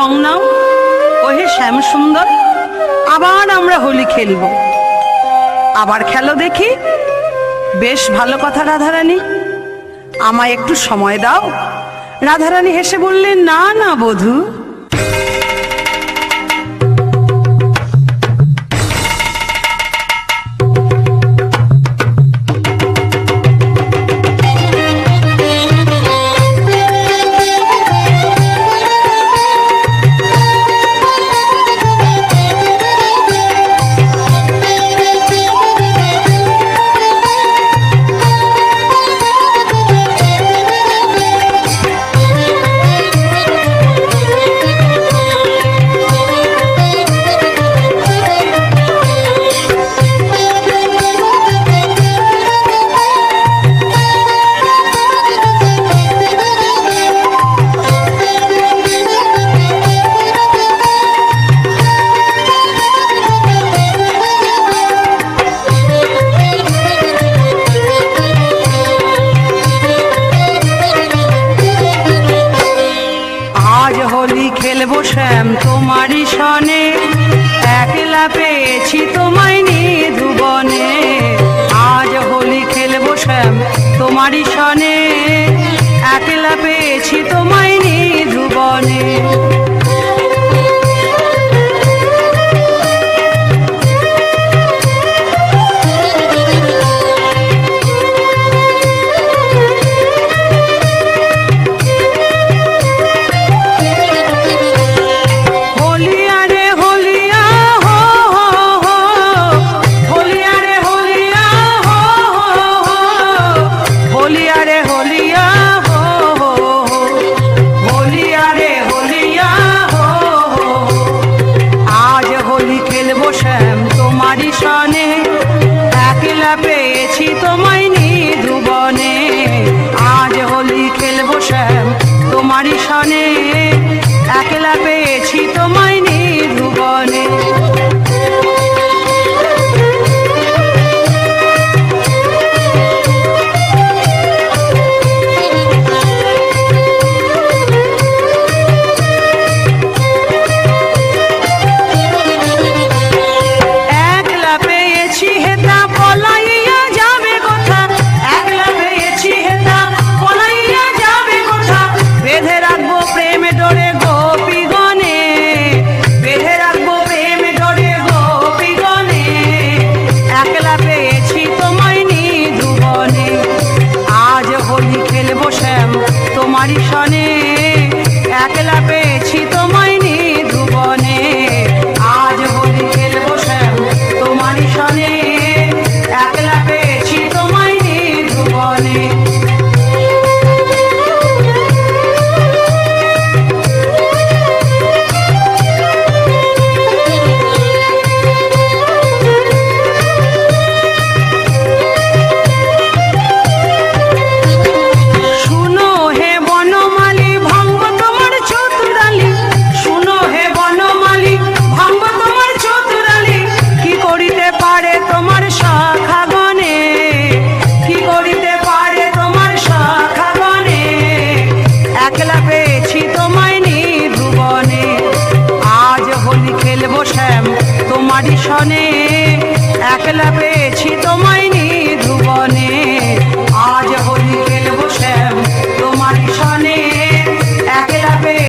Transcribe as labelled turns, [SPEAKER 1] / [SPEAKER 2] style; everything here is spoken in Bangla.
[SPEAKER 1] রং নাও। ওহে শ্যাম সুন্দর, আবার আমরা হোলি খেলবো। আবার খেলো দেখি। বেশ ভালো কথা রাধারানী, আমায় একটু সময় দাও। রাধারানী হেসে বললেন, না না বধূ, খেলবো শ্যাম তোমারই সনে, একলা পেয়েছি তোমায় নিধুবনে। আজ হোলি খেলবো শ্যাম তোমারই সনে, একলা পেয়েছি তোমায় নিধুবনে।